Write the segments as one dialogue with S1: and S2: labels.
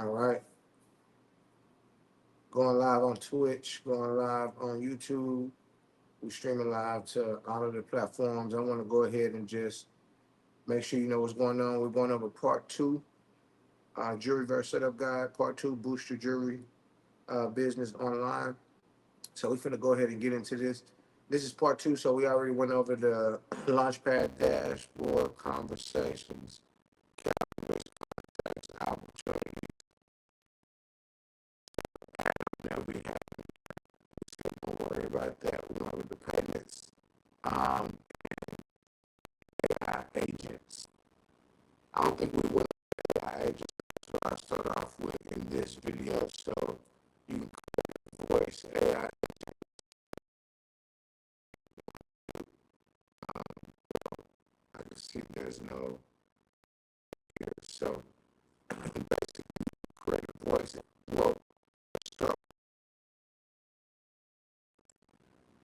S1: All right. Going live on Twitch, going live on YouTube. We're streaming live to all of the platforms. I want to go ahead and just make sure you know what's going on. We're going over part two, Jury Verse Setup Guide, part two, Boost Your Jury Business Online. So we're going to go ahead and get into this. This is part two, so we already went over the Launchpad dashboard conversations, calendars, contacts, opportunities that we have. Don't worry about that. We went over the payments, AI agents. I don't think we went over AI agents. That's what I start off with in this video. So you can create a voice AI. I can see there's no here. So basically create a voice. Well, start.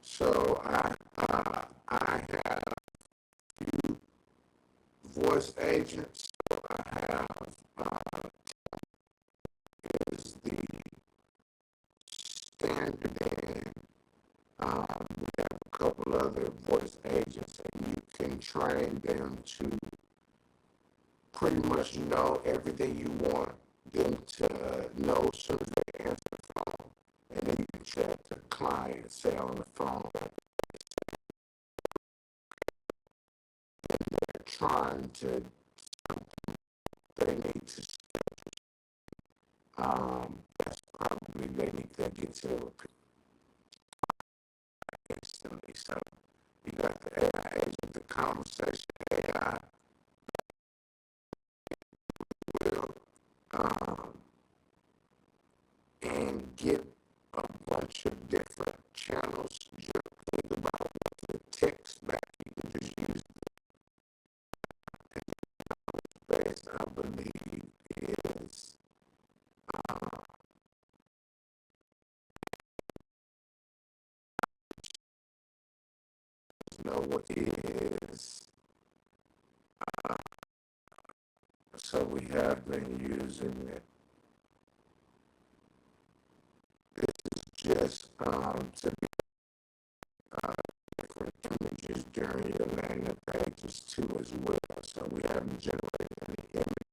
S1: So I have few voice agents. So I have is the standard, and we have a couple other voice agents, and you can train them to pretty much know everything you want them to know as soon as they answer the phone. And then you can chat to the client, say on the phone, and they're trying to, they need to, that's probably, they need to get to repeat instantly. So you got the AI agent, the conversation AI will, and get a bunch of different channels. Just think about what the text back. You can just use the base, I believe, is know what is. So we have been using it. This is just to be different images during your landing pages too as well. So we haven't generated any image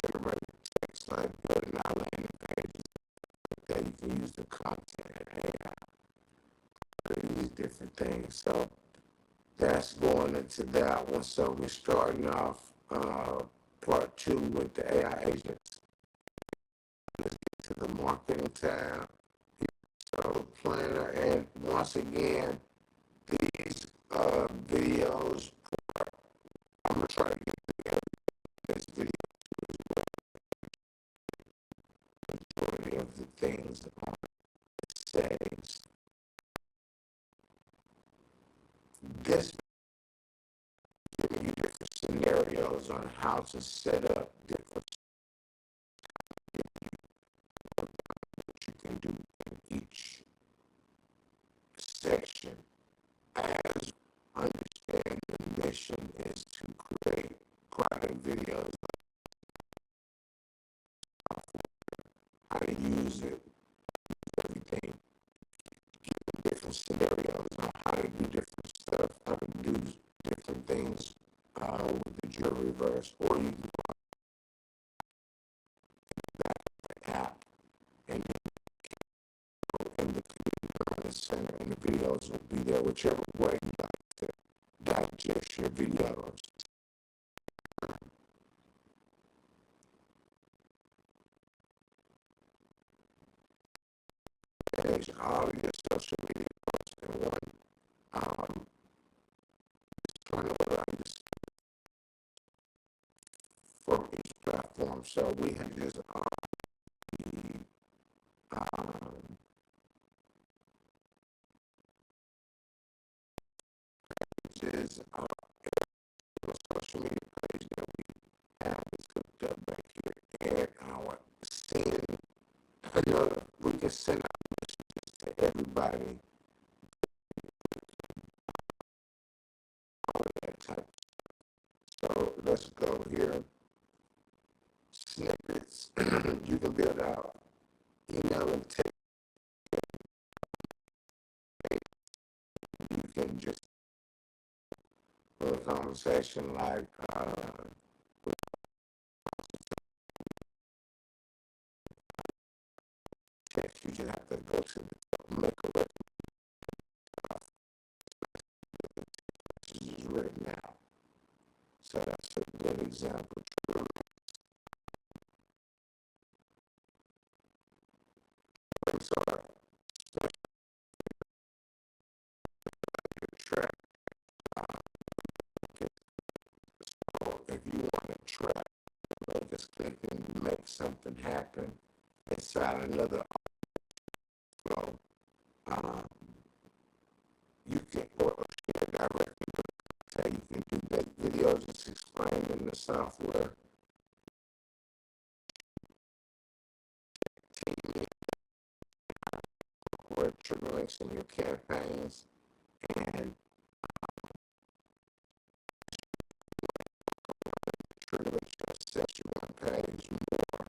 S1: generated text like building our landing pages. That you can use the content AI for these different things. So that's going into that one. So we're starting off part two with the AI agents. Let's get to the marketing tab. So planner, and once again, these videos, I'm gonna try to get together this video majority of the things on the settings. This giving you different scenarios on how to set up different what you can do in each section. As understand the mission is to create product videos, how to use it, everything, different scenarios on how to do different stuff, how to do different things with the jury verse, or you can go back to the app and go in the center, and the videos will be there, whichever way you like to digest your videos. Manage all of your social media posts in one trying to allow you from each platform. So we have this on the pages, social media page that we have is hooked up back here, and our send. I know we can send out messages to everybody, all of that type. So let's go here snippets. You can build out email and text. You can just have a conversation like text. You just have to go to the make a message is written out. So that's a good example. So track. So if you want to track, just click and make something happen inside another flow. Um, you can or share directly with how you can do that video just explaining the software. Team or trigger links in your campaigns and trigger links your session page more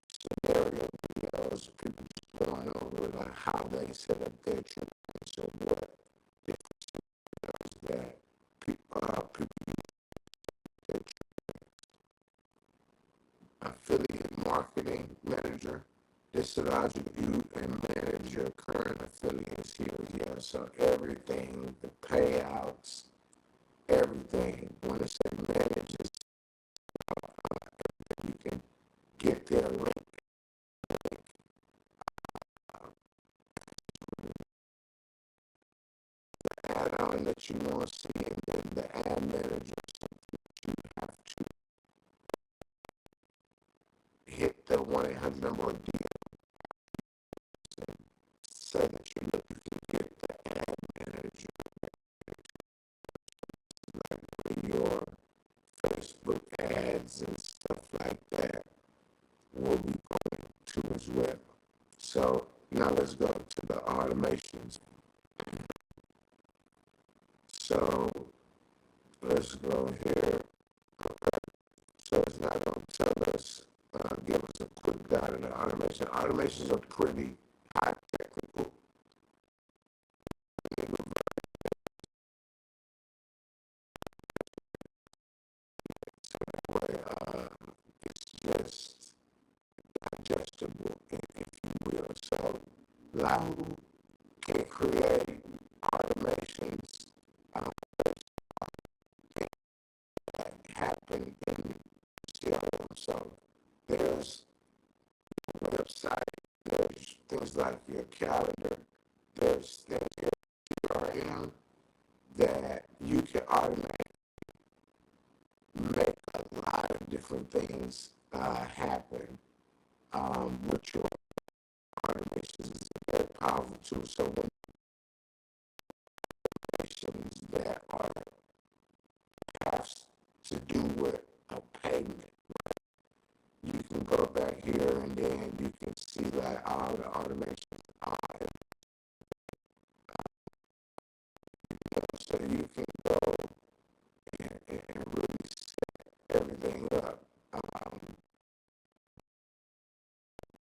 S1: scenario videos, people just going over like how they set up their trigger links or what different scenarios that people use their affiliate marketing manager. This allows you to view and manage your current affiliates here. Yeah, so everything, the payouts, everything. When it says manages, you can get their link, the add-on that you want to see, and then the ad manager. You have to hit the 1-800 number or DM and say that you look, you can get the ad manager, like your Facebook ads and stuff like that will be going to as well. So now let's go to the automations. So let's go here. Okay. So it's not going to tell us, give us a quick guide of the automation. Automations are pretty high technical. So that way, it's just digestible, if you will. So Lahu can create automations that happen in CRM. So there's a website, there's things like your calendar, there's things in CRM that you can automate, make a lot of different things happen with your automations. Is a very powerful tool. So when automations that are have to do with a payment, you can go back here and then you can see like all the automations are. So you can go and really set everything up.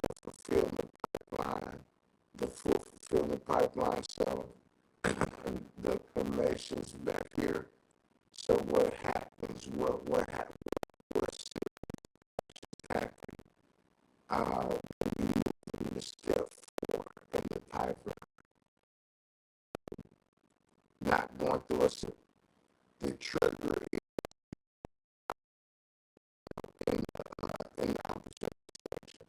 S1: The fulfillment pipeline, the full fulfillment pipeline. So the information's back here. So what happens? What happens? What's happening? When you move into step 4 in the pipeline, not going through the trigger in the opportunity section.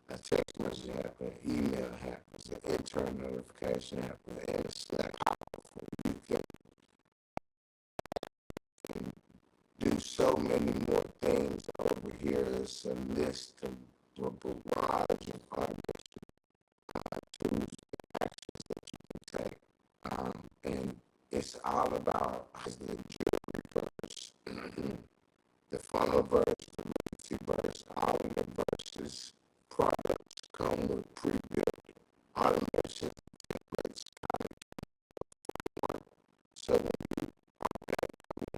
S1: A text message happens, email happens, an internal notification happens, and it's like powerful. You can do so many more things over here. It's a list of a barrage of automation tools and actions that you can take. And it's all about the jewelry verse, the funnel verse, the legacy verse, all of the verses products come with pre-built automations and templates. So when you come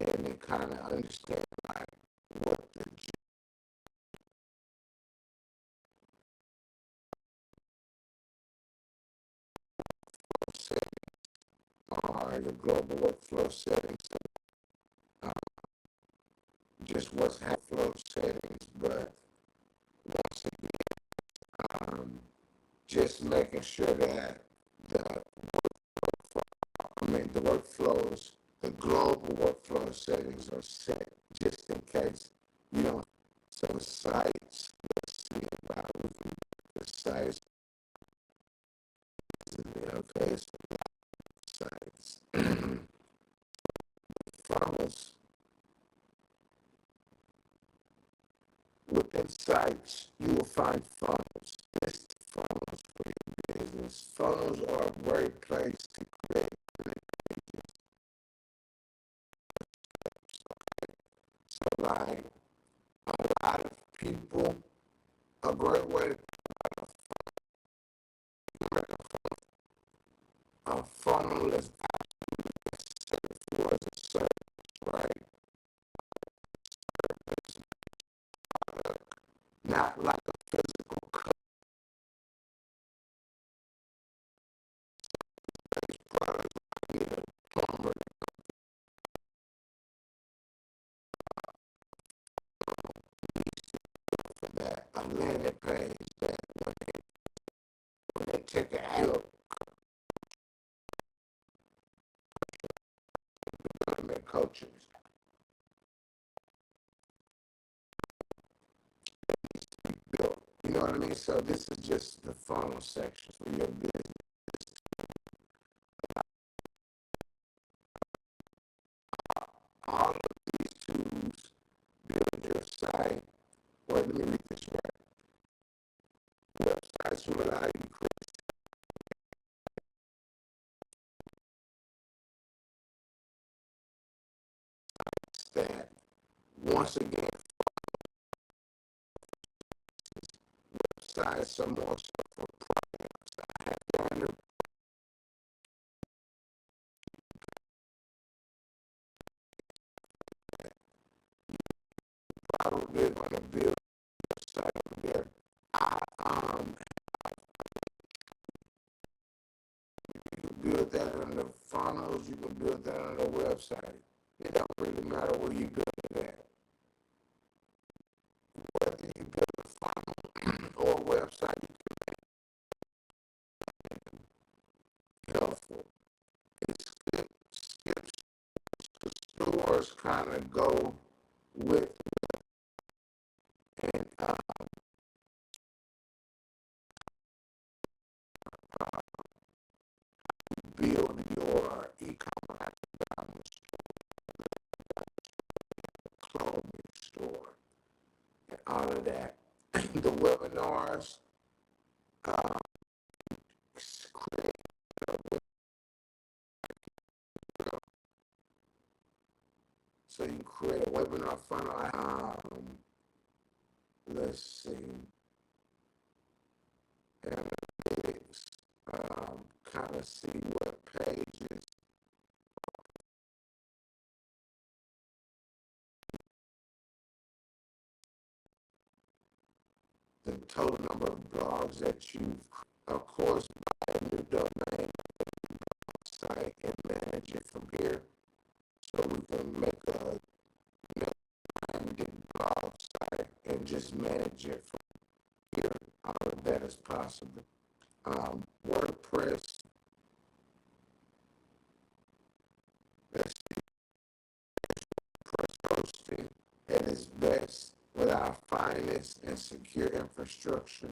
S1: in and kind of understand like what the like a global workflow setting. So, just what's flow settings, but once again, just making sure that the the workflows, the global workflow settings are set just in case, you know, some sites, let's see about the sites, okay, so sites, funnels, within sites, you will find funnels, list funnels for your business. Funnels are a great place to create pages. So like a lot of people, a great way to make a funnel is was a service, right? Not like a physical product, like a plumber for that, a landing page that when they check it out, development coaches. Built. You know what I mean? So this is just the funnel section for your business. All of these tools build your site. Wait, let me read this right. Websites will allow you to create that. Once again, websites are more so for products. I have to probably going to build a site over there. You can build that on the funnels, you can build that on the website. It don't really matter where you build it at. Whether you build a funnel or a website, you can make it helpful. It skips the stores kind of go with and build your e-commerce clothing store and all of that. The webinars, create so you create a webinar funnel. Let's see, analytics, kind of see what pages. The total number of blogs that you've, of course, buy a new domain site and manage it from here. So we can make a branded blog site and just manage it from here. All of that is possible. WordPress, that's WordPress hosting at its best with our finest and secure infrastructure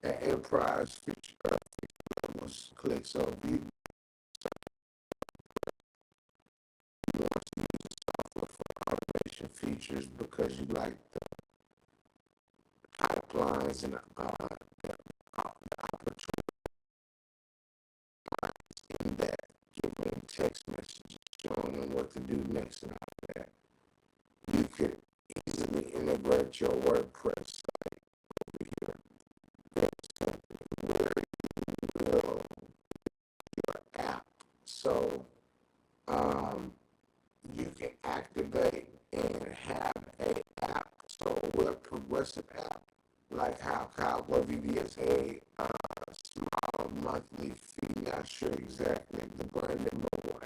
S1: at enterprise feature levels. Click so if you want to use software for automation features because you like the pipelines and the opportunity in that, giving text messages, showing them what to do next and all that. You could easily integrate your WordPress site over here. That's where you will your app. So you can activate and have a app. So a progressive app like how Cowboy VBS a small monthly fee. Not sure exactly the branded mobile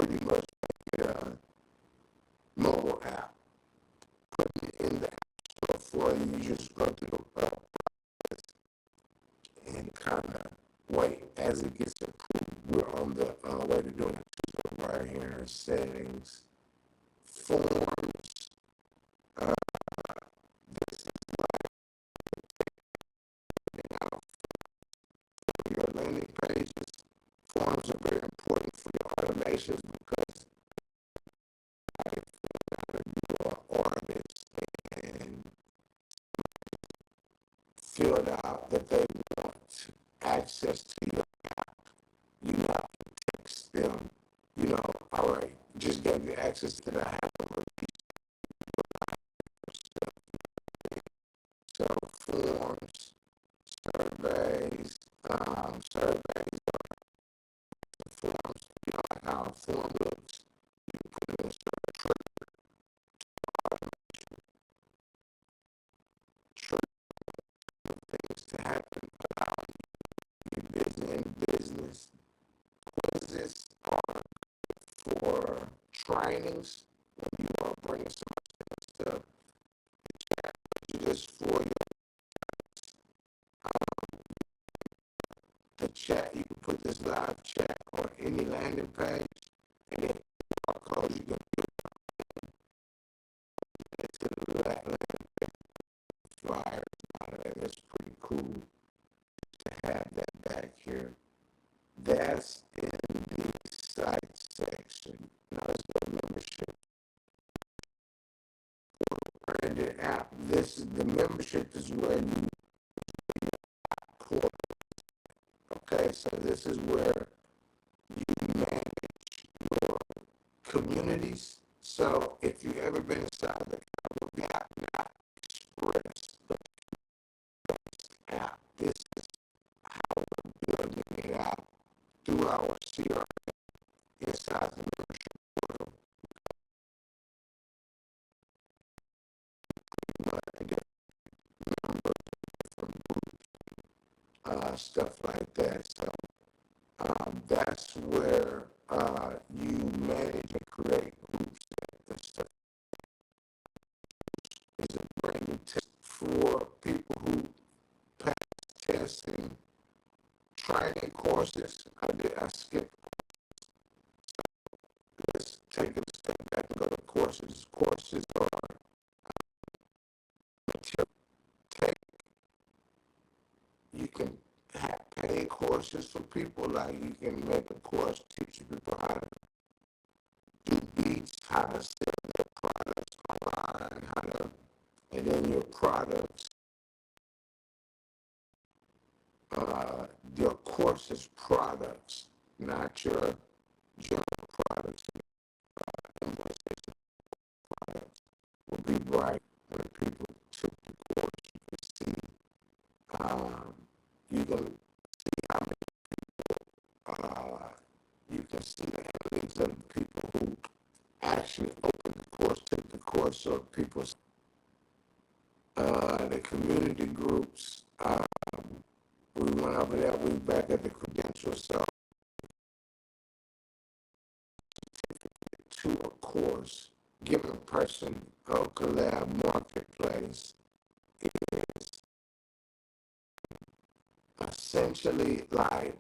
S1: pretty much make it a mobile app. Putting it in the app store for you, you just go through the process and kind of wait as it gets approved. We're on the way to doing it. So right here, settings, forms. Uh, this is laying out for your landing pages. Forms are very important for your automations because you are artists and filled out that they want access to your app. You have to text them, all right, just gave you access to the app. So forms, surveys, surveys are forms, like how a form looks. You can put it in things to happen, allowing you to be busy in business. Quizzes are for trainings when you are bringing so much stuff. Just for the chat, you can put this live chat on any landing page, and then code you can put it to the landing page flyers. That's pretty cool to have that back here. That's in the site section. Now let's go to membership. Branded app. The membership is where you okay, so this is where you manage your communities. So if you've ever been inside the app, not Express, but app, this is how we're building it out through our CRM inside the membership portal. To get numbers from groups, stuff like that. So that's where you manage and create groups. That stuff is a brand new test for people who pass testing, training courses. I skipped. Let's take a step back and go to courses. Courses are material. You can have paid courses for people, like you can make a course teaching people how to do beats, how to sell their products online, and then your products, your courses products, not your general products. Products will be bright when people took the course. You can see how many you can see the analytics of the people who actually opened the course, took the course, so people, the community groups, we went over that, we back at the credentials, so to a course, given person of collab marketplace is essentially like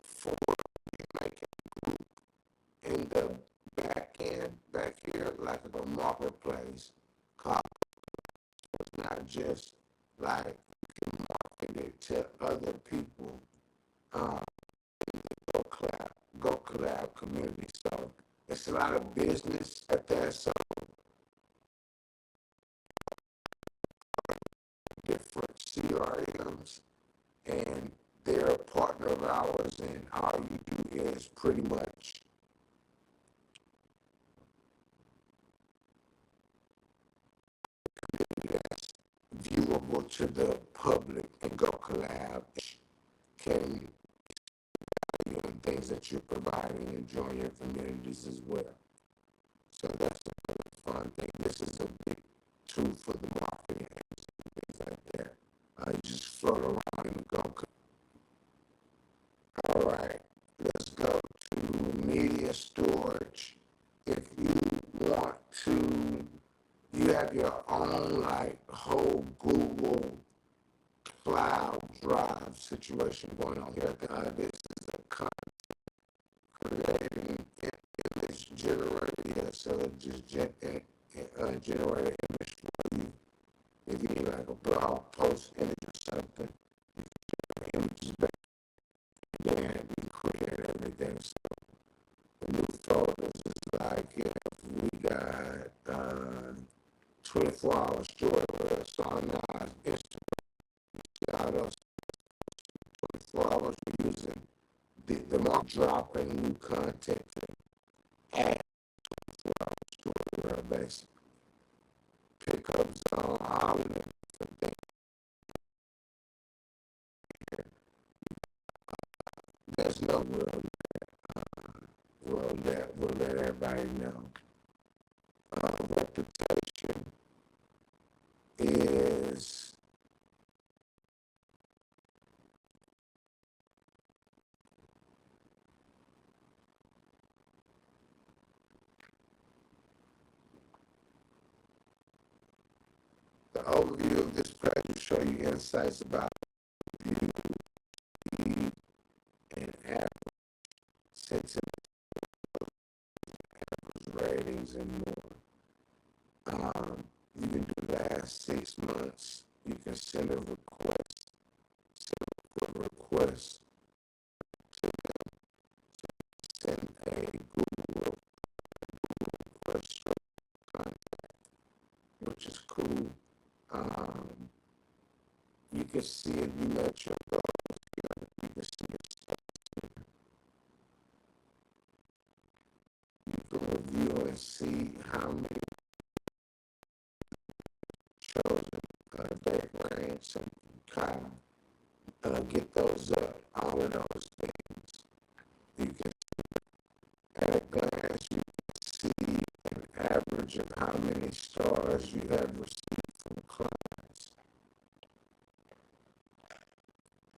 S1: for making a group in the back end, back here, like a marketplace. It's not just like you can market it to other people in the Go Collab community. So it's a lot of business at that. So different CRMs, and they're a partner of ours, and all you do is pretty much that's viewable to the public, and Go Collab can value in things that you're providing and join your communities as well. So that's another fun thing. This is a big tool for the marketing and things like that. You just float around and go. All right, let's go to to, you have your own like whole Google Cloud Drive situation going on here. This is a creating image generator. Yeah, so it just generate an image for you. If you need like a blog post image or something, images back then we create everything. So the new photos is like if we got 24-hour story with us on our Instagram, got us 24 hours we're using the more dropping new content to add 24 hours story where basically pickups on all of the different things. There's no we'll let everybody know. Reputation is the overview of this page will show you insights about views, speed, and average sentiment, ratings, and more. You can do last 6 months. You can send a request to them. Send a Google request contact, which is cool. You can see if you met your goals here. You can see it. You can review and see how many chosen date range and kind of get those all of those things. You can at a glance you can see an average of how many stars you have received from clients.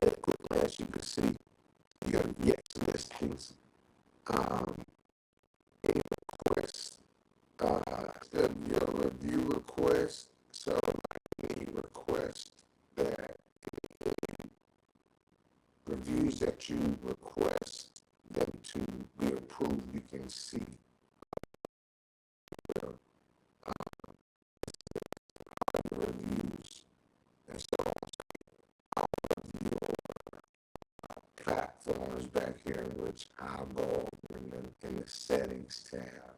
S1: At a quick glance you can see your yes listings, any requests, your review requests. So any request that reviews that you request them to be approved, you can see the reviews. And so all of your platforms back here, which I'll go over in the settings tab.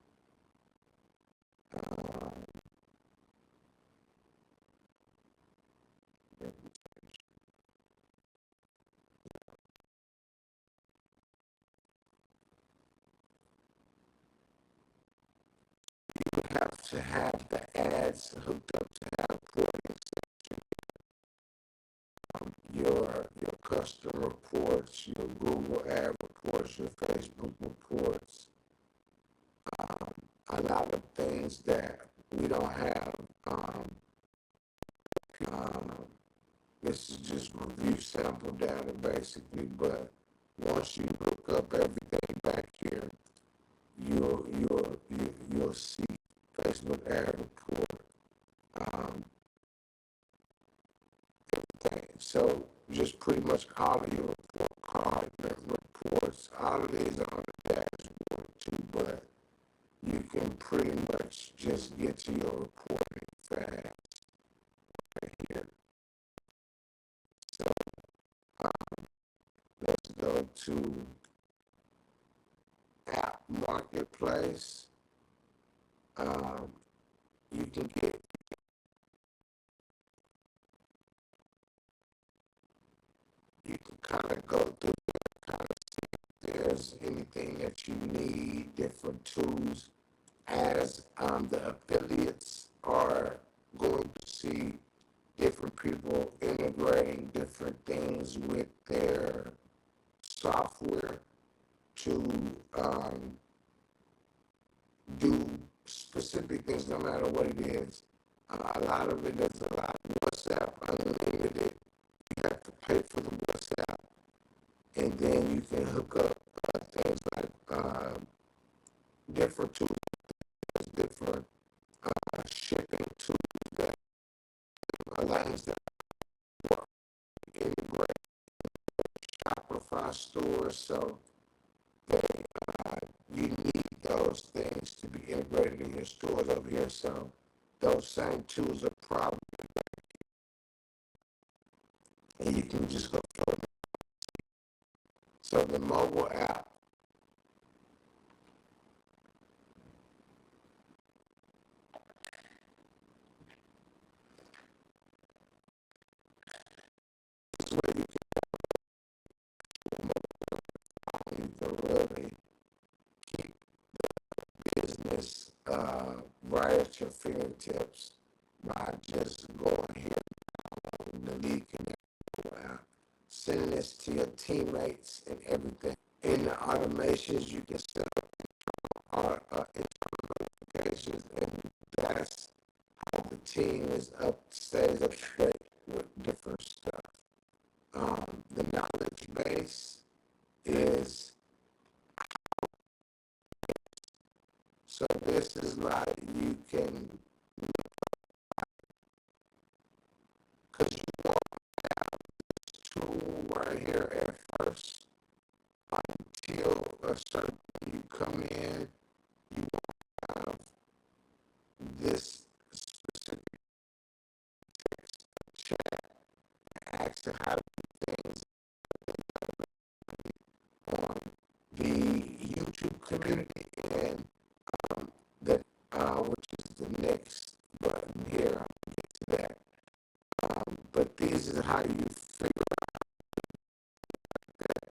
S1: You have to have the ads hooked up to have reporting section. Your custom reports, your Google ad reports, your Facebook reports. A lot of things that we don't have. This is just review sample data basically, but once you look up everything back here, you'll see Facebook ad report, everything. So just pretty much all of your report card reports, all of these are on the dashboard too, but you can pretty much just get to your reporting fast right here. So let's go to App Marketplace. You can kind of go through it, kind of see if there's anything that you need, different tools, as the affiliates are going to see different people integrating different things with their software to do specific things no matter what it is. A lot of it is a lot of WhatsApp unlimited. You have to pay for the WhatsApp, and then you can hook up things like different tools, different shipping tools that allows that work integrate Shopify stores. So they, you need those things to be integrated in your stores over here. So those same tools are probably, and you can just go for it. So the mobile app is where you can really keep business right at your fingertips by just going here and deleting it, sending this to your teammates and everything. In the automations, you can set up internal notifications, and that's how the team stays up to date with different stuff. The knowledge base is, so this is like you can, because you want to have this tool right here at first until a certain, you come in, you want to have this specific chat, asking how to do things on the YouTube community, and that which is the next button here. I'll get to that. But this is how you figure that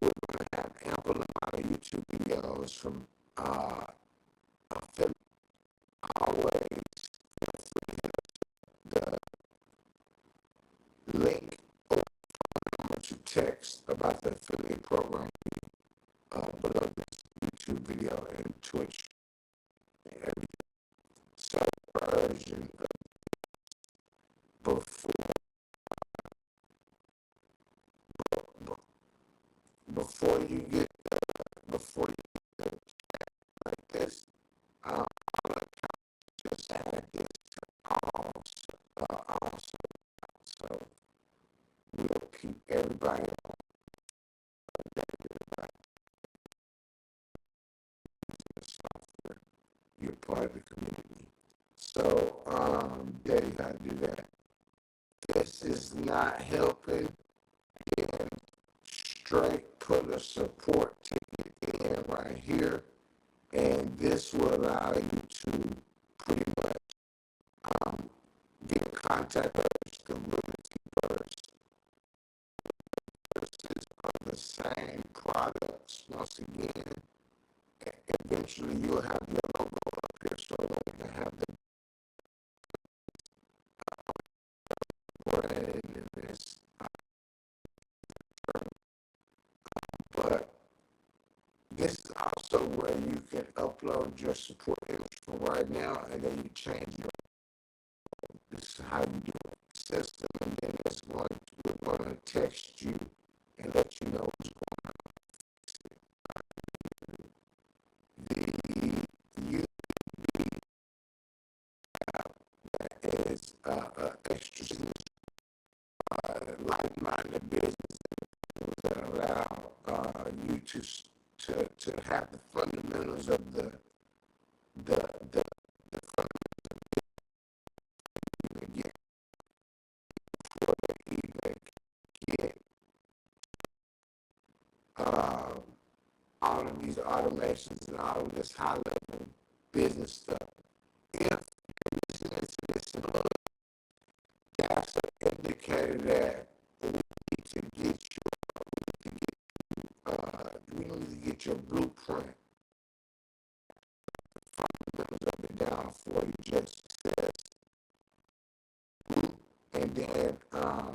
S1: we're going to have ample amount of YouTube videos from affiliate. Always the link or number to text about the affiliate program below this YouTube video and Twitch and every version before before you get like this. I'll just add this also, so we'll keep everybody on software. You're part of the community. So there you gotta do that. This is not helping, and straight put a support ticket in right here, and this will allow you to pretty much get in contact with the community first versus on the same products. Once again, eventually you'll have your logo up here, so you can have the brand and this. But this is also where you can upload your support image from right now, and then you change your. This is how you do it. System, and then we're going to text you and let you know what's going on. The USB app that is extra like-minded business that allow you to have the fundamentals of the fundamentals get before they even get all of these automations and all of this high level business stuff. If you're listening to this and look, that's an indicator that we need to get your blueprint, the fundamentals of it down for you. Just says, and then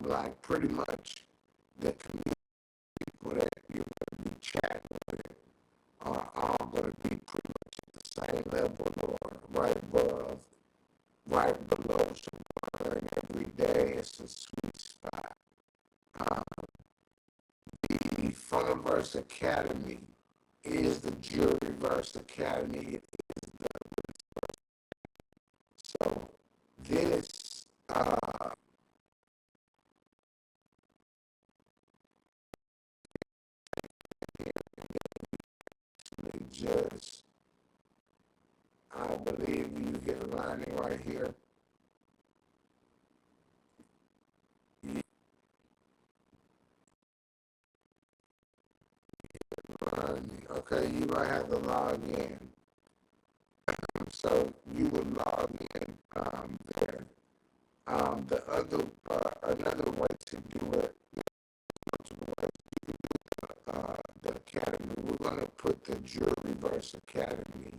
S1: like pretty much the community people that you're going to be chatting with are all going to be pretty much at the same level or right above, right below. So learn every day. It's a sweet spot. The Funverse Academy is the Juryverse Academy. It is the this just, I believe you hit learning right here. Learning. Okay, you might have to log in. So you would log in there. The other, another way to do it, the academy, we're going to put the Juryverse Academy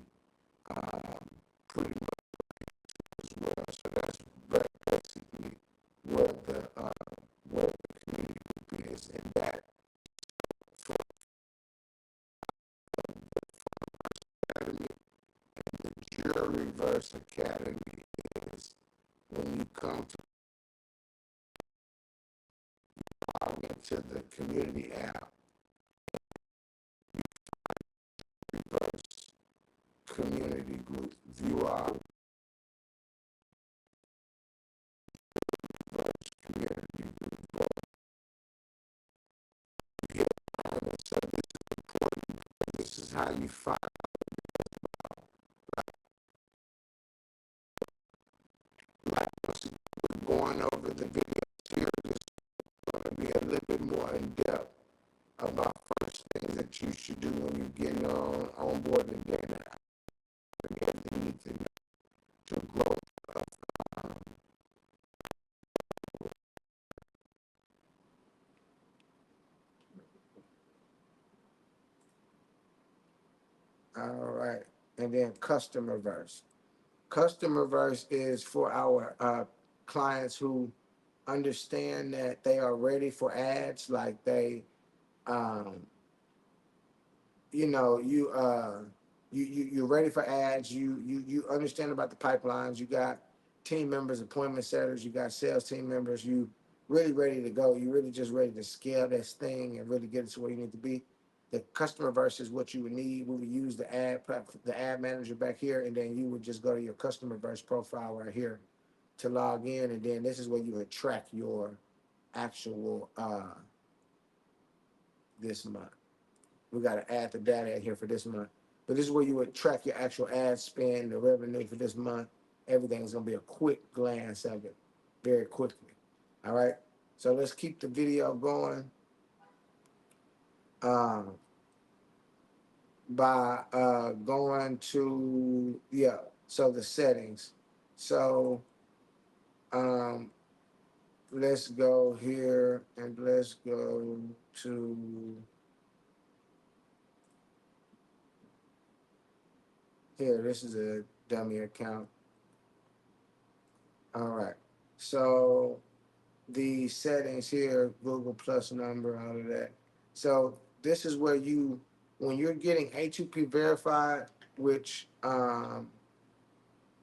S1: pretty much as well. So that's basically what the community group is, and that for the academy and the Juryverse Academy is when you come to log into the community app, Juryverse community group, view our community group. So this is important. This is how you find. Like we're going over the videos here, just going to be a little bit more in depth about first things that you should do when you're getting on board and then everything you need to know to grow. All right, and then customer verse. Customer verse is for our clients who understand that they are ready for ads, like they, um, you know, you're ready for ads. You understand about the pipelines. You got team members, appointment setters. You got sales team members. You really ready to go. You really just ready to scale this thing and really get it to where you need to be. The customer verse is what you would need. We would use the ad manager back here, and then you would just go to your customer verse profile right here to log in, and then this is where you would track your actual this month. We got to add the data in here for this month. But this is where you would track your actual ad spend, the revenue for this month. Everything is going to be a quick glance of it very quickly. All right. So let's keep the video going by going to, yeah, so the settings. So let's go here and let's go to here. This is a dummy account. All right. So the settings here, Google Plus number, all of that. So this is where you, when you're getting A2P verified, which we'll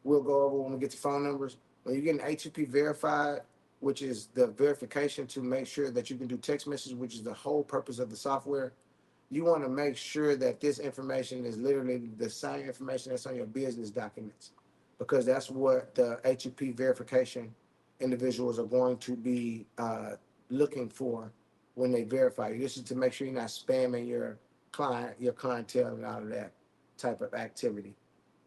S1: go over when we get to phone numbers. When you're getting A2P verified, which is the verification to make sure that you can do text messages, which is the whole purpose of the software. You want to make sure that this information is literally the same information that's on your business documents, because that's what the A2P verification individuals are going to be looking for when they verify you. This is to make sure you're not spamming your clientele, and all of that type of activity.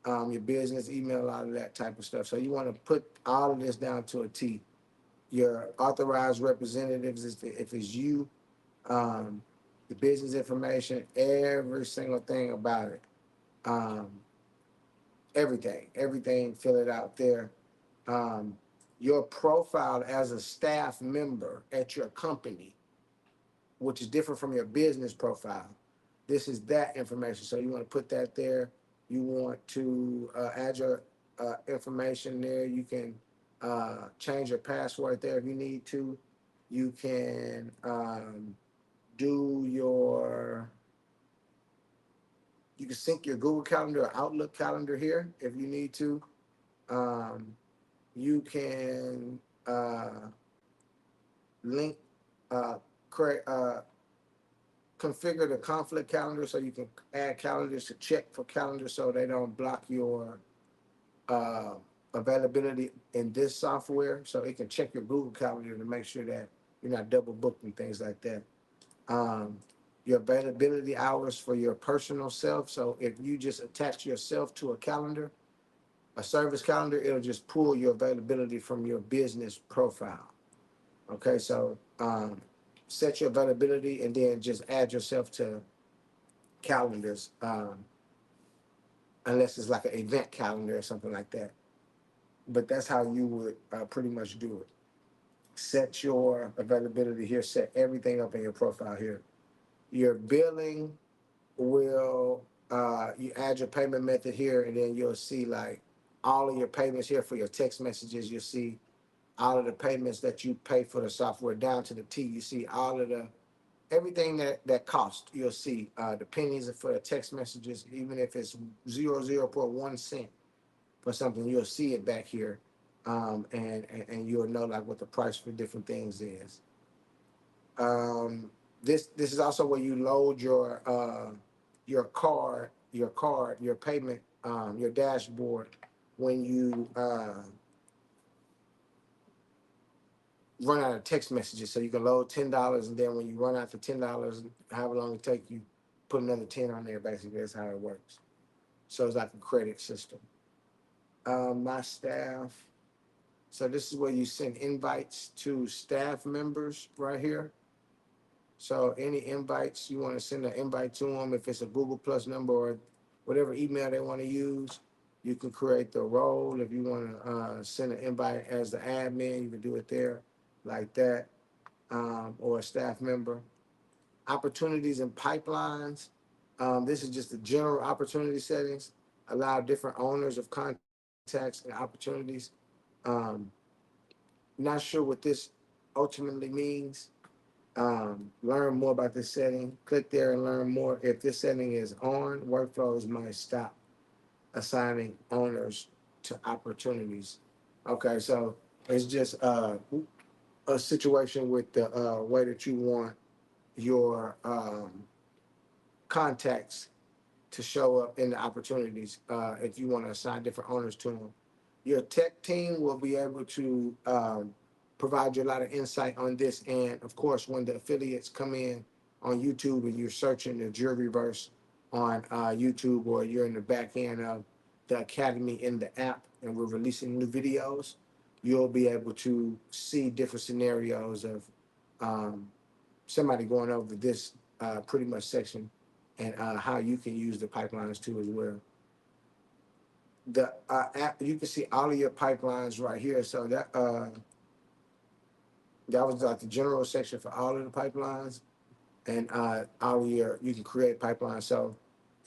S1: Your business email, all of that type of stuff. So you want to put all of this down to a T. Your authorized representatives, if it's you, the business information, every single thing about it. Everything, fill it out there. Your profile as a staff member at your company, which is different from your business profile. This is that information. So you want to put that there. You want to add your information there. You can change your password there if you need to. You can do your, you can sync your Google Calendar or Outlook calendar here if you need to. You can link, create, configure the conflict calendar so you can add calendars to check for calendars so they don't block your availability in this software, so it can check your Google Calendar to make sure that you're not double booked and things like that. Um, your availability hours for your personal self. So if you just attach yourself to a calendar, a service calendar, it'll just pull your availability from your business profile. Okay, so set your availability and then just add yourself to calendars, unless it's like an event calendar or something like that. But that's how you would pretty much do it. Set your availability here, set everything up in your profile here. Your billing will, you add your payment method here, and then you'll see like all of your payments here for your text messages. You'll see all of the payments that you pay for the software down to the T. You see all of the everything that cost. You'll see the pennies for the text messages, even if it's 0.1 cent for something, you'll see it back here, and you'll know like what the price for different things is. This is also where you load your your payment, your dashboard when you run out of text messages. So you can load $10, and then when you run out the $10, however long it take you, put another 10 on there. Basically, that's how it works. So it's like a credit system. My staff. So this is where you send invites to staff members right here. So any invites, you want to send an invite to them. If it's a Google Plus number or whatever email they want to use, you can create the role. If you want to send an invite as the admin, you can do it there like that, or a staff member. Opportunities and pipelines. This is just the general opportunity settings. Allow different owners of contacts and opportunities. Um, Not sure what this ultimately means. Learn more about this setting. Click there and learn more. If this setting is on, workflows might stop assigning owners to opportunities. Okay, so it's just a situation with the way that you want your contacts to show up in the opportunities, if you want to assign different owners to them. Your tech team will be able to provide you a lot of insight on this. And of course, when the affiliates come in on YouTube and you're searching the Jury Verse on YouTube, or you're in the back end of the Academy in the app and we're releasing new videos, you'll be able to see different scenarios of somebody going over this pretty much section, and how you can use the pipelines too as well. The app, you can see all of your pipelines right here. So that was like the general section for all of the pipelines, and all of you can create pipelines. So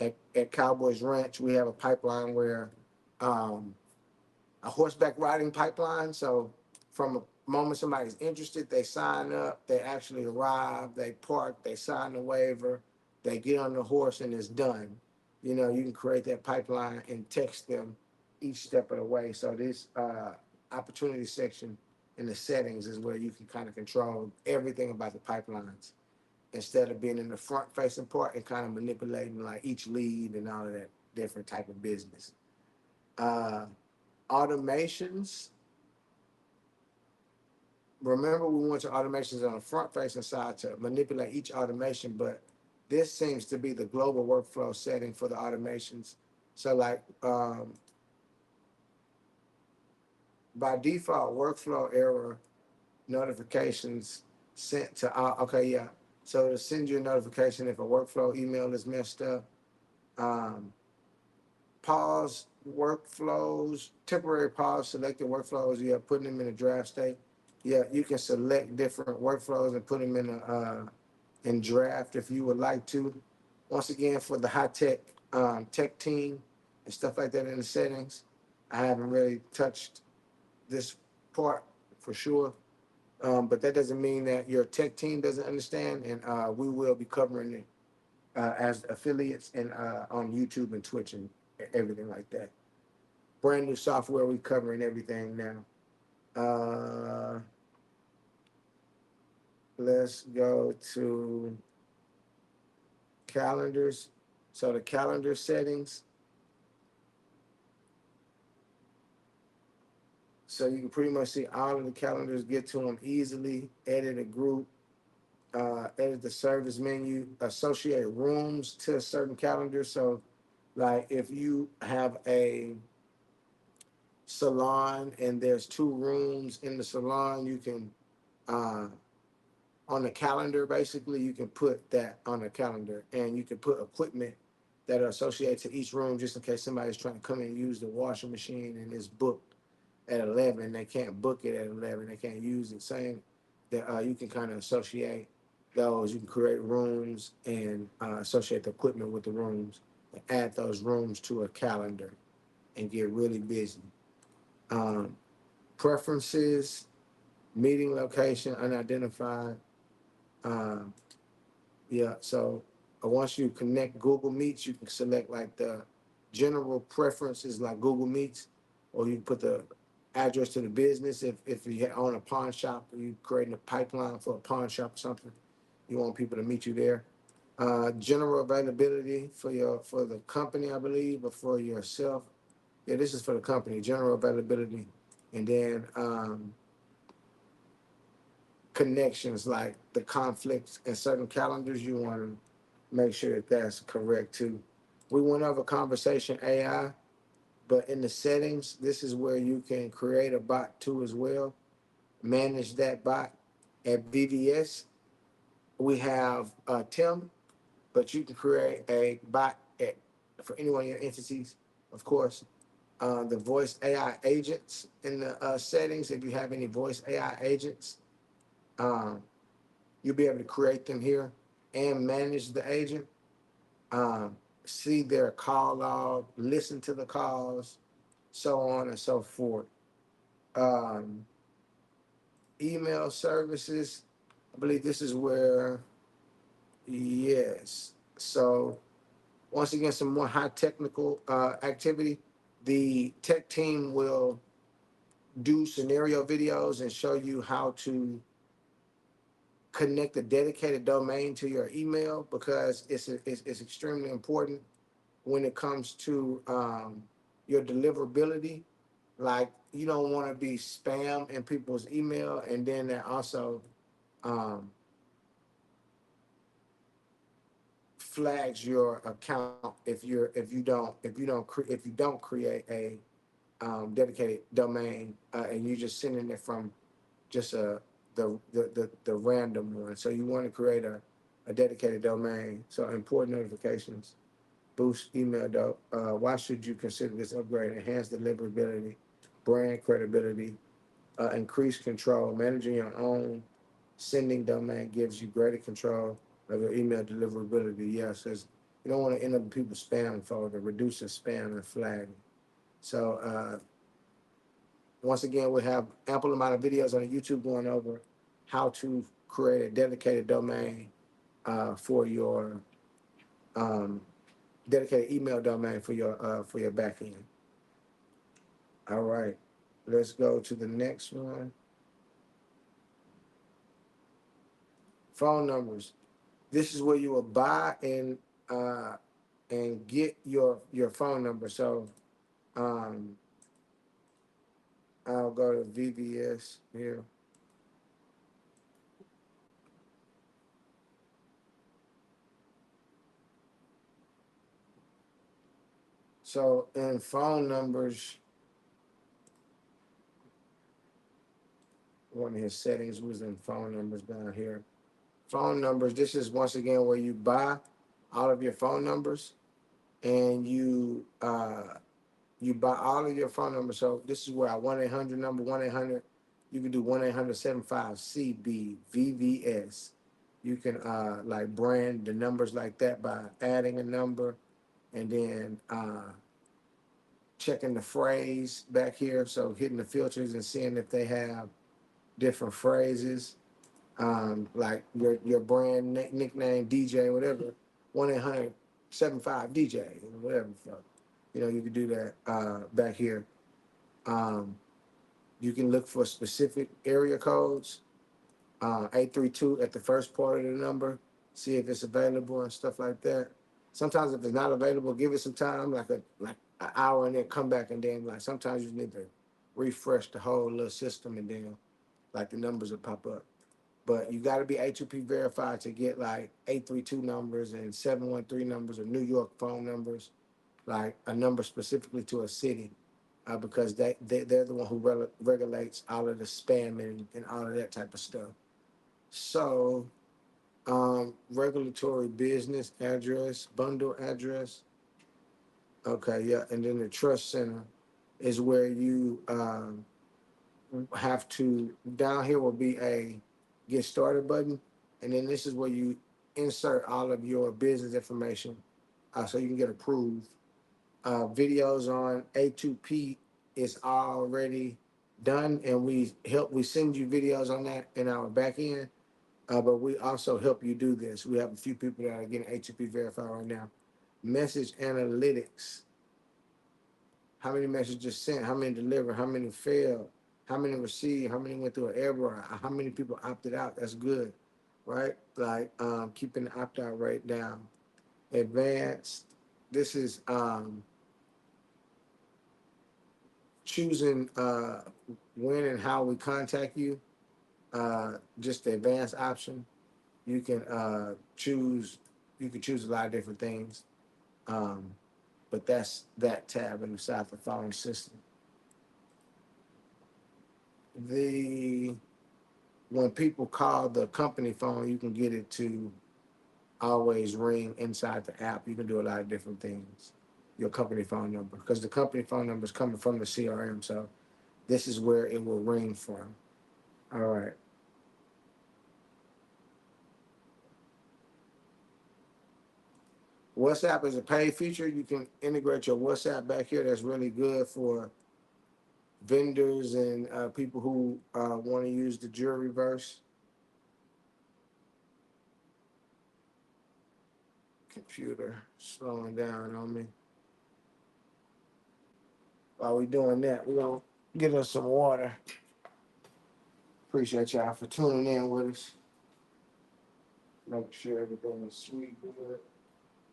S1: at Cowboys Ranch, we have a pipeline where a horseback riding pipeline. So from a moment somebody's interested, they sign up, they actually arrive, they park, they sign the waiver, they get on the horse, and it's done. You know, you can create that pipeline and text them each step of the way. So this opportunity section in the settings is where you can kind of control everything about the pipelines, instead of being in the front facing part and kind of manipulating like each lead and all of that different type of business. Automations. Remember, we want your automations on the front facing side to manipulate each automation, but this seems to be the global workflow setting for the automations. So like by default, workflow error notifications sent to okay, yeah. So it'll send you a notification if a workflow email is messed up. Pause workflows, temporary pause, selected workflows. Yeah, putting them in a draft state. Yeah, you can select different workflows and put them in draft if you would like to. Once again, for the high tech tech team and stuff like that in the settings, I haven't really touched this part for sure. But that doesn't mean that your tech team doesn't understand, and we will be covering it as affiliates and on YouTube and Twitch and everything like that. Brand new software, we covering everything now. Let's go to calendars. So the calendar settings. So you can pretty much see all of the calendars, get to them easily, edit a group, edit the service menu, associate rooms to a certain calendar. So, like if you have a salon and there's two rooms in the salon, you can uh, on the calendar, basically, you can put that on the calendar, and you can put equipment that are associated to each room just in case somebody's trying to come in and use the washing machine and it's booked at 11. They can't book it at 11. They can't use it. Same that you can kind of associate those. You can create rooms and associate the equipment with the rooms and add those rooms to a calendar and get really busy. Um, Preferences, meeting location, unidentified. Um, Yeah, so once you connect Google Meets, you can select like the general preferences like Google Meets, or you can put the address to the business. If you own a pawn shop, or you creating a pipeline for a pawn shop or something, you want people to meet you there. General availability for the company, I believe, or for yourself. Yeah, this is for the company, general availability. And then connections like the conflicts in certain calendars, you want to make sure that that's correct too. We went over conversation AI, but in the settings, this is where you can create a bot too as well. Manage that bot. At VVS, we have Tim, but you can create a bot for any one of your entities, of course. The voice AI agents in the settings, if you have any voice AI agents, um, you'll be able to create them here and manage the agent. See their call log, listen to the calls, so on and so forth. Um, Email services, I believe this is where, yes. So once again, some more high technical activity. The tech team will do scenario videos and show you how to connect a dedicated domain to your email because it's extremely important when it comes to your deliverability. Like you don't want to be spam in people's email, and then that also um, flags your account if you don't create a dedicated domain and you just sending it from just the random one. So you want to create a dedicated domain. So important notifications. Boost email though. Why should you consider this upgrade? Enhance deliverability, brand credibility, increase control. Managing your own sending domain gives you greater control of your email deliverability. Yes, you don't want to end up in people's spam folder, reducing spam and flagging. So once again, we have ample amount of videos on YouTube going over how to create a dedicated domain for your um, dedicated email domain for your back end. All right, let's go to the next one. Phone numbers. This is where you will buy and get your phone number. So um, I'll go to VBS here. So in phone numbers, one of his settings was in phone numbers down here. Phone numbers, this is once again where you buy all of your phone numbers and you buy all of your phone numbers. So this is where our 1-800 number, 1-800, you can do 1-800-75-CB-VVS. You can like brand the numbers like that by adding a number and then checking the phrase back here. So hitting the filters and seeing if they have different phrases, like your brand nickname, DJ, whatever, 1-800-75-DJ, whatever. So, you can do that back here. Um, you can look for specific area codes, 832 at the first part of the number, see if it's available and stuff like that. Sometimes if it's not available, give it some time, like an hour, and then come back, and then like sometimes you need to refresh the whole little system, and then like the numbers will pop up. But you got to be H2P verified to get like 832 numbers and 713 numbers or New York phone numbers, like a number specifically to a city, because they're the one who regulates all of the spamming and all of that type of stuff. So, regulatory business address, bundle address. Okay, yeah, and then the trust center is where you have to. Down here will be a get started button, and then this is where you insert all of your business information, so you can get approved. Videos on A2P is already done, and we send you videos on that in our back end. But we also help you do this. We have a few people that are getting A2P verified right now. Message analytics. How many messages sent? How many delivered? How many failed? How many received? How many went through an error? How many people opted out? That's good, right? Like keeping the opt out rate down. Advanced. This is choosing when and how we contact you. Just the advanced option. You can choose. You can choose a lot of different things. Um, but that's that tab inside the phone system. The When people call the company phone, you can get it to always ring inside the app. You can do a lot of different things. Your company phone number, because the company phone number is coming from the CRM, so this is where it will ring from. All right. WhatsApp is a paid feature. You can integrate your WhatsApp back here. That's really good for vendors and people who want to use the jury verse. Computer slowing down on me. While we doing that, we're gonna get us some water. Appreciate y'all for tuning in with us. Make sure everything is sweet, good,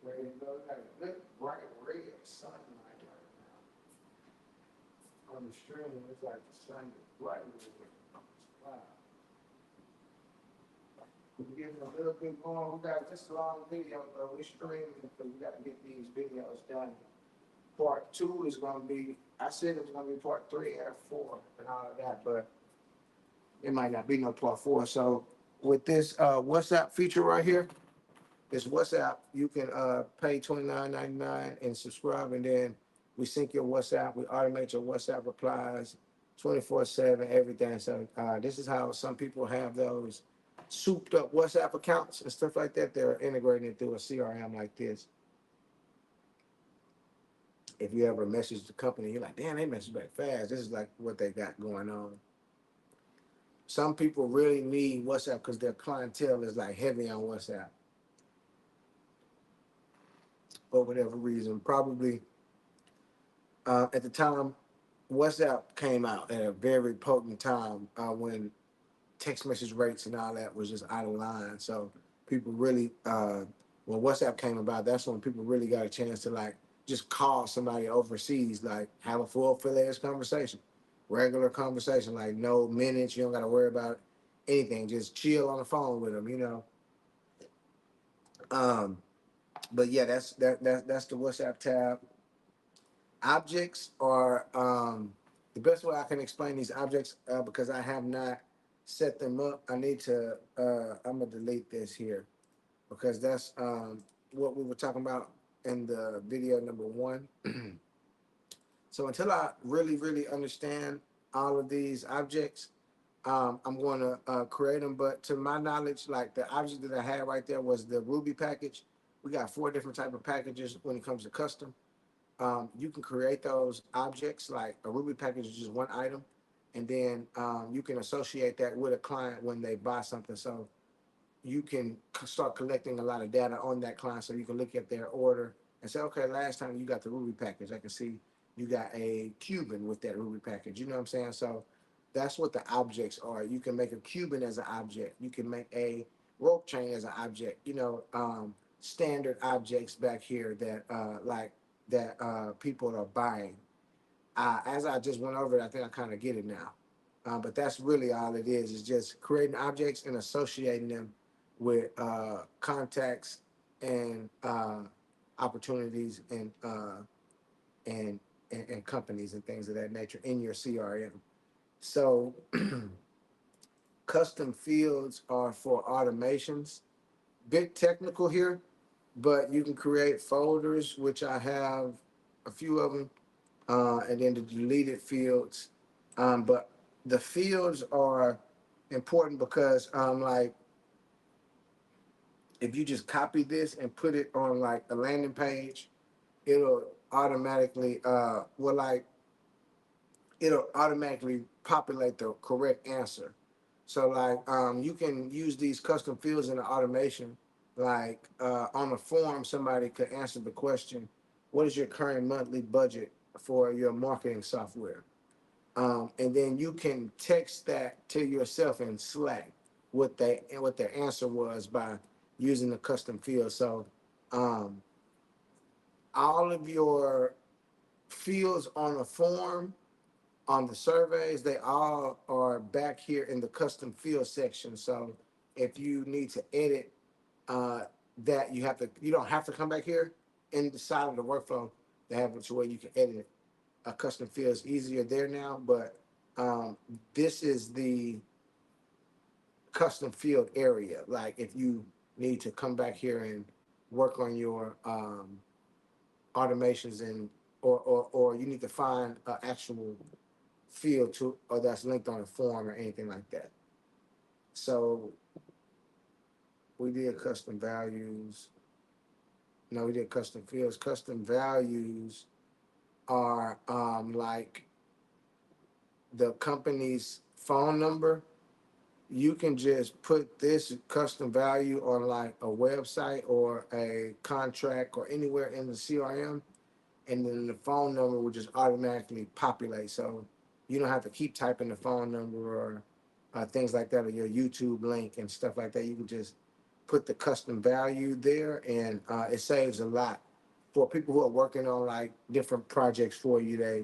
S1: ready to go. Got a good bright red sunlight right now. On the stream, it's like the sun is bright red. Wow. We're getting a little bit going. We got just a long video, but we're streaming because we got to get these videos done. Part two is going to be, I said it was going to be part 3 and 4 and all of that, but it might not be no part 4. So with this WhatsApp feature right here, this WhatsApp, you can pay $29.99 and subscribe, and then we sync your WhatsApp. We automate your WhatsApp replies 24/7, everything. So this is how some people have those souped up WhatsApp accounts and stuff like that. They're integrating it through a CRM like this. If you ever message the company, you're like, damn, they message back fast. This is like what they got going on. Some people really need WhatsApp because their clientele is like heavy on WhatsApp for whatever reason. Probably at the time, WhatsApp came out at a very potent time when text message rates and all that was just out of line. So people really, when WhatsApp came about, that's when people really got a chance to like just call somebody overseas, like have a full-fledged conversation, regular conversation, like no minutes. You don't got to worry about anything. Just chill on the phone with them, you know. Um, but yeah, that's the WhatsApp tab. Objects are the best way I can explain these objects because I have not set them up. I need to. I'm gonna delete this here because that's what we were talking about in the video number 1. So until I really understand all of these objects, I'm going to create them. But to my knowledge, like the object that I had right there was the Ruby package. We got 4 different type of packages when it comes to custom. You can create those objects, like a Ruby package is just one item, and then you can associate that with a client when they buy something. So you can start collecting a lot of data on that client, so you can look at their order and say, okay, last time you got the Ruby package, I can see you got a Cuban with that Ruby package. You know what I'm saying? So that's what the objects are. You can make a Cuban as an object. You can make a rope chain as an object. You know, standard objects back here that people are buying. As I just went over it, I think I kind of get it now. But that's really all it is just creating objects and associating them with contacts and opportunities and, and companies and things of that nature in your CRM. So custom fields are for automations. Bit technical here, but you can create folders, which I have a few of them, and then the deleted fields. But the fields are important because, like, if you just copy this and put it on like a landing page, it'll automatically, like, it'll automatically populate the correct answer. So like, you can use these custom fields in the automation. Like, on a form, somebody could answer the question, what is your current monthly budget for your marketing software? And then you can text that to yourself in Slack what their answer was by using the custom field. So um, all of your fields on the form, on the surveys, they all are back here in the custom field section. So if you need to edit uh, that, you don't have to come back here in the side of the workflow. They have it to where you can edit it. A custom field is easier there now, but this is the custom field area. Like if you need to come back here and work on your automations and or you need to find an actual field to or that's linked on a form or anything like that. So we did custom values. No, we did custom fields. Custom values are like the company's phone number. You can just put this custom value on like a website or a contract or anywhere in the CRM, and then the phone number will just automatically populate. So you don't have to keep typing the phone number or things like that, or your YouTube link and stuff like that. You can just put the custom value there, and it saves a lot for people who are working on like different projects for you. They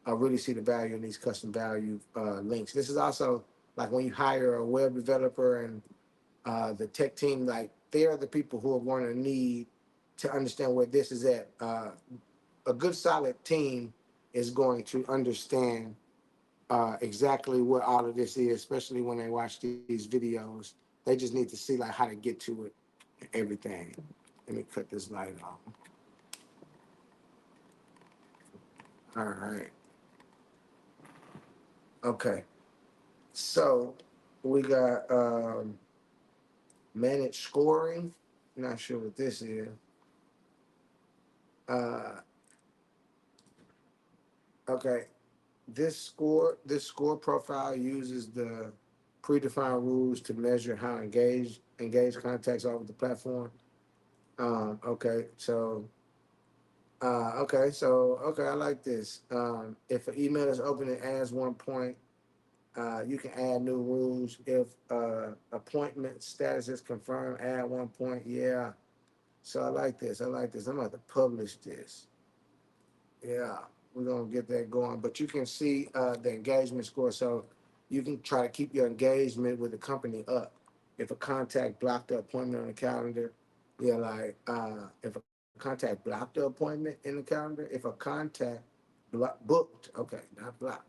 S1: really see the value in these custom value links. This is also like when you hire a web developer and the tech team, like they're the people who are going to need to understand where this is at. A good solid team is going to understand exactly what all of this is, especially when they watch these videos. They just need to see like how to get to it and everything. Let me cut this light off. All right. Okay. So we got managed scoring. Not sure what this is. Uh, okay. This score profile uses the predefined rules to measure how engaged contacts are with the platform. Okay, so okay, I like this. If an email is open, it adds 1 point. You can add new rules. If appointment status is confirmed, add 1 point. Yeah. So I like this. I like this. I'm about to publish this. Yeah, we're gonna get that going. But you can see the engagement score. So you can try to keep your engagement with the company up. If a contact blocked the appointment on the calendar, yeah, like if a contact blocked the appointment in the calendar, if a contact booked, okay, not blocked.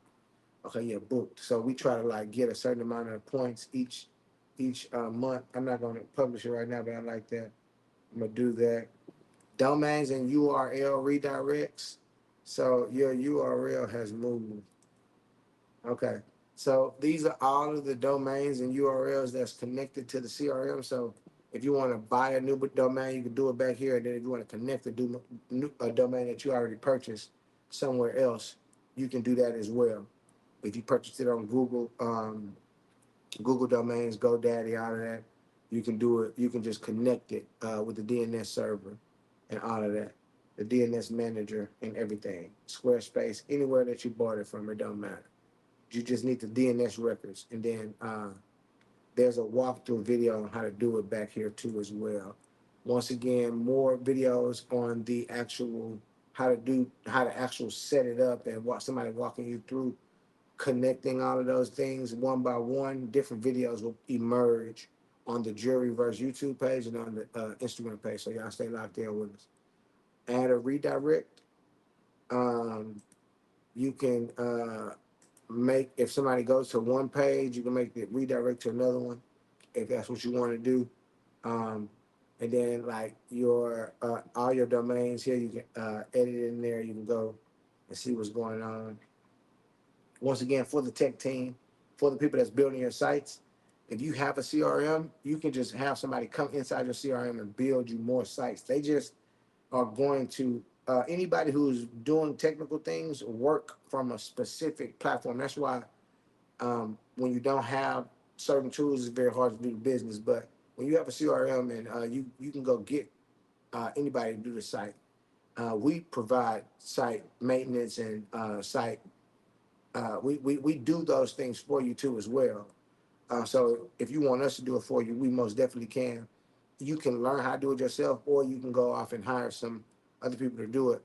S1: Okay, yeah, booked. So we try to like get a certain amount of points each month. I'm not gonna publish it right now, but I like that. I'm gonna do that. Domains and URL redirects. So your URL has moved. Okay. So these are all of the domains and URLs that's connected to the CRM. So if you want to buy a new domain, you can do it back here. And then if you want to connect a domain that you already purchased somewhere else, you can do that as well. If you purchased it on Google domains, GoDaddy, all of that, you can do it. You can just connect it with the DNS server and all of that, the DNS manager and everything, Squarespace, anywhere that you bought it from, it don't matter. You just need the DNS records, and then there's a walkthrough video on how to do it back here too as well. Once again, more videos on the actual how to actually set it up and somebody walking you through connecting all of those things one by one. Different videos will emerge on the Juryverse YouTube page and on the Instagram page. So y'all stay locked in with us. Add a redirect. Um, you can make, if somebody goes to one page, you can make it redirect to another one if that's what you want to do. Um, and then like your all your domains here, you can edit in there. You can go and see what's going on. Once again, for the tech team, for the people that's building your sites, if you have a CRM, you can just have somebody come inside your CRM and build you more sites. They just are going to anybody who's doing technical things work from a specific platform. That's why when you don't have certain tools, it's very hard to do the business. But when you have a CRM and you can go get anybody to do the site. We provide site maintenance and site. We do those things for you too as well. So if you want us to do it for you, we most definitely can. You can learn how to do it yourself, or you can go off and hire some other people to do it.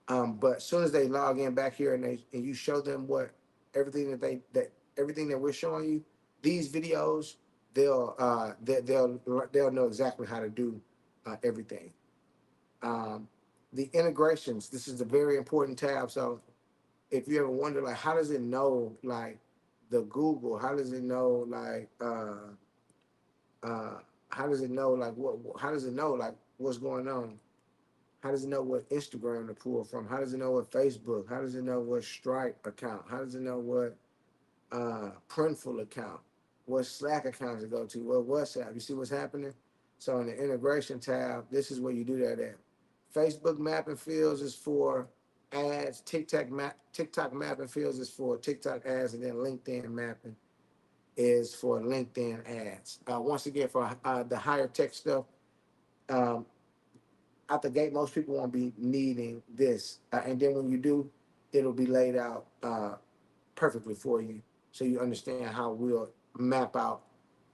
S1: But as soon as they log in back here and you show them what everything that everything that we're showing you, these videos, they'll know exactly how to do everything. Um, the integrations, this is a very important tab. So if you ever wonder, like, how does it know, like, the Google? How does it know, like, uh, how does it know, like, what? How does it know, like, what's going on? How does it know what Instagram to pull from? How does it know what Facebook? How does it know what Stripe account? How does it know what Printful account? What Slack account to go to? What WhatsApp? You see what's happening? So in the integration tab, this is where you do that at. Facebook mapping fields is for ads. TikTok mapping fields is for TikTok ads, and then LinkedIn mapping is for LinkedIn ads. Once again, for the higher tech stuff, um, out the gate, most people won't be needing this, and then when you do, it'll be laid out perfectly for you, so you understand how we'll map out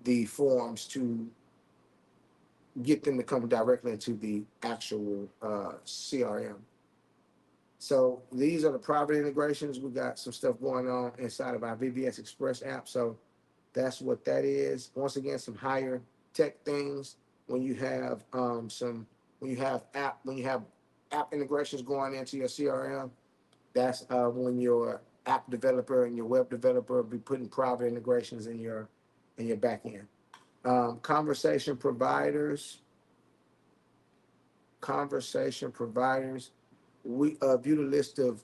S1: the forms to get them to come directly into the actual CRM. So these are the private integrations. We got some stuff going on inside of our VBS Express app. So that's what that is. Once again, some higher tech things. When you have when you have app integrations going into your CRM, that's when your app developer and your web developer will be putting private integrations in your back end. Conversation providers. Conversation providers. We view the list of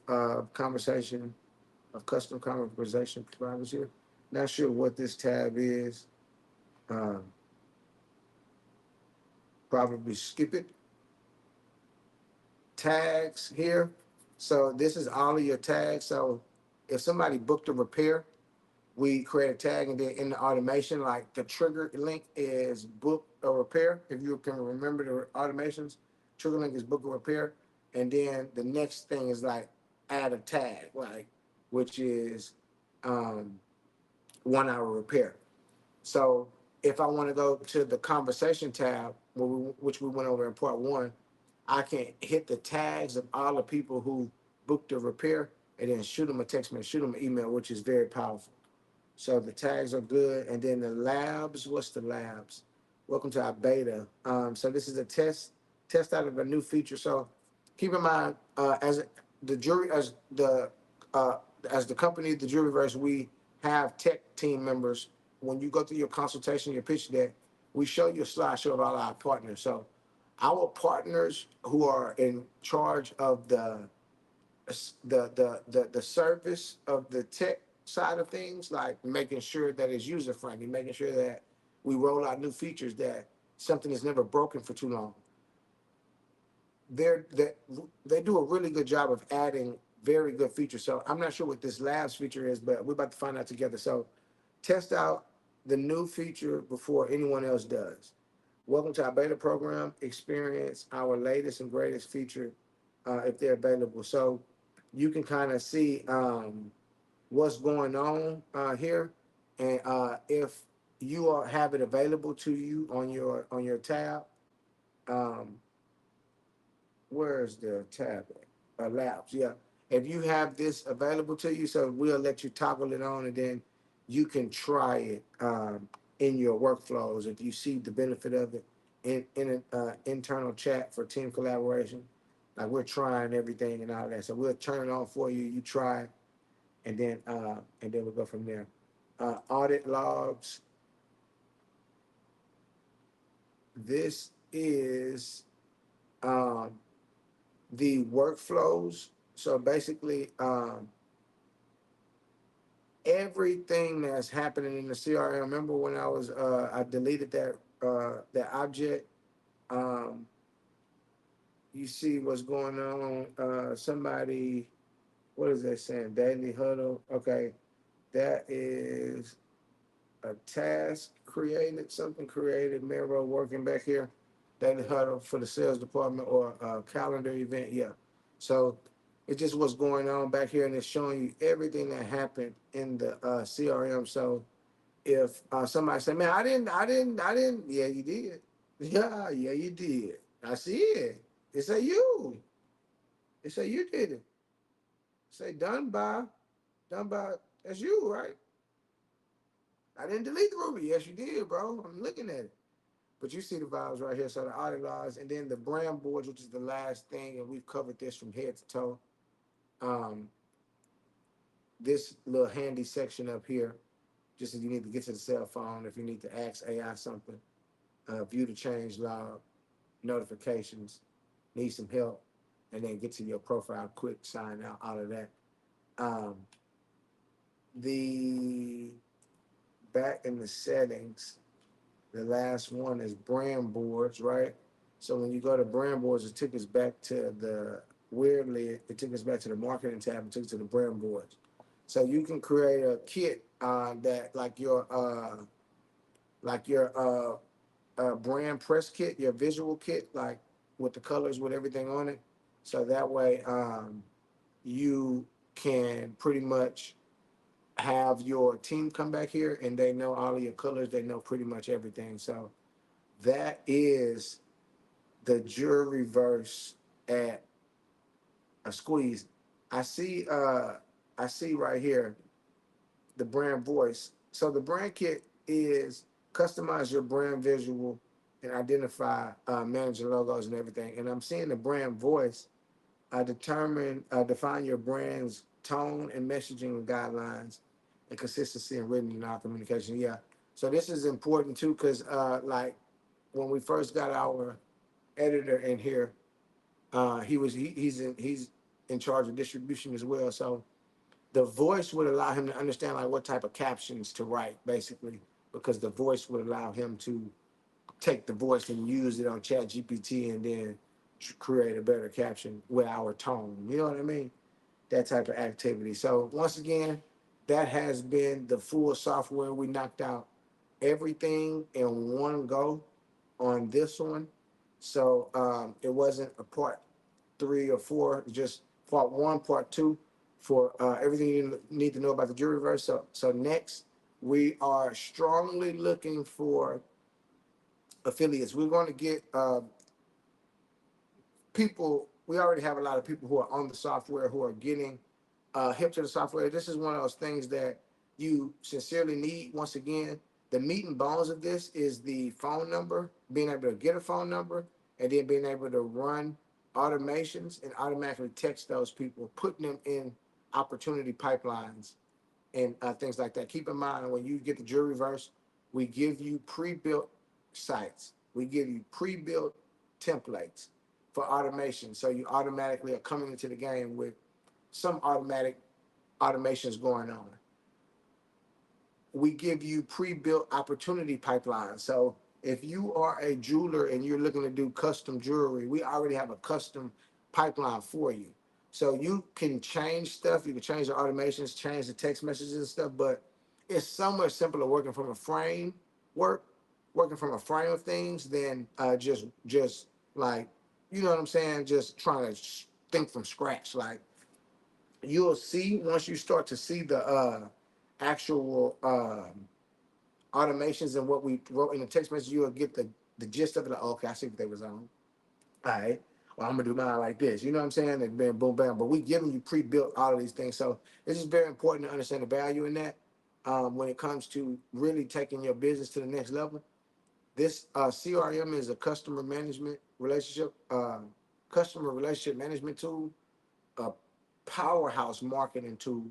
S1: custom conversation providers here. Not sure what this tab is. Um, Probably skip it. Tags here. So this is all of your tags. So if somebody booked a repair, we create a tag, and then in the automation, like the trigger link is book a repair. If you can remember the automations, trigger link is book a repair. And then the next thing is like add a tag, like, which is 1 hour repair. So if I want to go to the conversation tab, which we went over in part one, I can hit the tags of all the people who booked a repair and then shoot them a text message, shoot them an email, which is very powerful. So the tags are good. And then the labs, what's the labs? Welcome to our beta. So this is a test out of a new feature. So keep in mind, uh, as the company, the Juryverse, we have tech team members. When you go through your consultation, your pitch deck, we show you a slideshow of all our partners. So our partners who are in charge of the service of the tech side of things, like making sure that it's user friendly, making sure that we roll out new features, that something is never broken for too long. They do a really good job of adding very good features. So I'm not sure what this labs feature is, but we're about to find out together. So test out the new feature before anyone else does. Welcome to our beta program. Experience our latest and greatest feature if they're available. So you can kind of see what's going on here, and if have it available to you on your tab. Um, where's the tab? Labs, yeah. If you have this available to you, so we'll let you toggle it on, and then you can try it in your workflows if you see the benefit of it in an internal chat for team collaboration. Like we're trying everything and all that, so we'll turn it on for you. You try it, and then we'll go from there. Audit logs. This is um, the workflows. So basically, everything that's happening in the CRM. Remember when I deleted that object? Um, you see what's going on. Somebody, what is that saying? Daily huddle. Okay, that is a task created, something created. Miro working back here. Daily huddle for the sales department or calendar event. Yeah. So it's just what's going on back here, and it's showing you everything that happened in the CRM. So if somebody say, "Man, I didn't," yeah, you did. Yeah, you did. I see it. It say you. It say you did it. Say done by. That's you, right? I didn't delete the Ruby. Yes, you did, bro. I'm looking at it. But you see the vibes right here. So the audit laws, and then the brand boards, which is the last thing, and we've covered this from head to toe. Um, this little handy section up here, just if you need to get to the cell phone, if you need to ask AI something, view the change log, notifications, need some help, and then get to your profile quick, sign out, all of that. Um, the back in the settings, the last one is brand boards, right? So when you go to brand boards, it took us back to it took us back to the marketing tab, it took us to the brand boards. So you can create a kit that like your brand press kit, your visual kit, like with the colors, with everything on it. So that way, you can pretty much have your team come back here and they know all of your colors. They know pretty much everything. So that is the jury verse at a squeeze. I see, I see right here the brand voice. So the brand kit is customize your brand visual and identify manager logos and everything. And I'm seeing the brand voice define your brand's tone and messaging guidelines and consistency in written and our communication. Yeah. So this is important too, because like when we first got our editor in here, he's in charge of distribution as well. So the voice would allow him to understand like what type of captions to write, basically, because the voice would allow him to take the voice and use it on Chat GPT and then create a better caption with our tone. You know what I mean? That type of activity. So once again, that has been the full software. We knocked out everything in one go on this one. So it wasn't a part 3 or 4, just part 1, part 2 for everything you need to know about the jury verse. So next, we are strongly looking for affiliates. We're going to get people. We already have a lot of people who are on the software who are getting hip to the software. This is one of those things that you sincerely need. Once again, the meat and bones of this is the phone number, being able to get a phone number, and then being able to run automations and automatically text those people, putting them in opportunity pipelines and things like that. Keep in mind when you get the jury verse, we give you pre-built sites. We give you pre-built templates for automation. So you automatically are coming into the game with some automatic automations going on. We give you pre-built opportunity pipelines. So if you are a jeweler and you're looking to do custom jewelry, we already have a custom pipeline for you. So you can change stuff, you can change the automations, change the text messages and stuff, but it's so much simpler working from a framework, working from a frame of things than just like, you know what I'm saying, just trying to think from scratch. Like you'll see once you start to see the actual automations and what we wrote in the text message, you'll get the gist of it. Like, okay, I see what they was on. All right. Or I'm gonna do mine like this. You know what I'm saying? And then boom, bam. But we giving you pre-built all of these things. So it's just very important to understand the value in that when it comes to really taking your business to the next level. This CRM is a customer relationship management tool, a powerhouse marketing tool.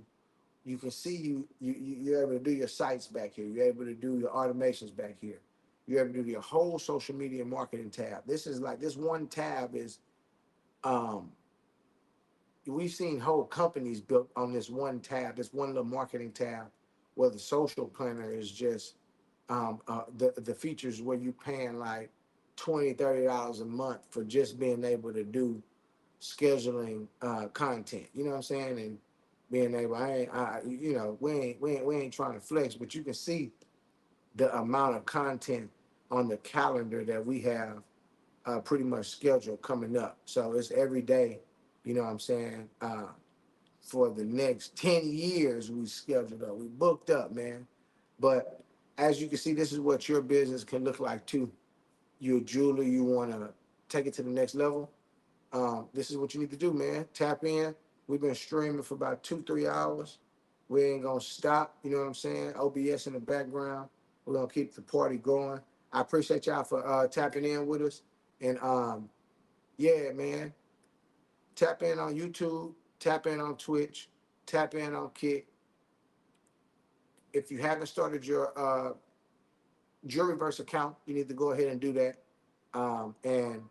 S1: You can see you're able to do your sites back here. You're able to do your automations back here. You're able to do your whole social media marketing tab. This is like this one tab is um we've seen whole companies built on this one tab, this one little marketing tab, where the social planner is just the features where you paying like $20, $30 a month for just being able to do scheduling content. You know what I'm saying? And being able, we ain't trying to flex, but you can see the amount of content on the calendar that we have pretty much scheduled coming up. So it's every day. You know what I'm saying? For the next 10 years, we scheduled up. We booked up, man. But as you can see, this is what your business can look like too. You're a jeweler, you want to take it to the next level. This is what you need to do, man. Tap in. We've been streaming for about 2, 3 hours. We ain't gonna stop. You know what I'm saying? OBS in the background. We're gonna keep the party going. I appreciate y'all for tapping in with us. And yeah, man, tap in on YouTube, tap in on Twitch, tap in on Kick. If you haven't started your Juryverse account, you need to go ahead and do that. And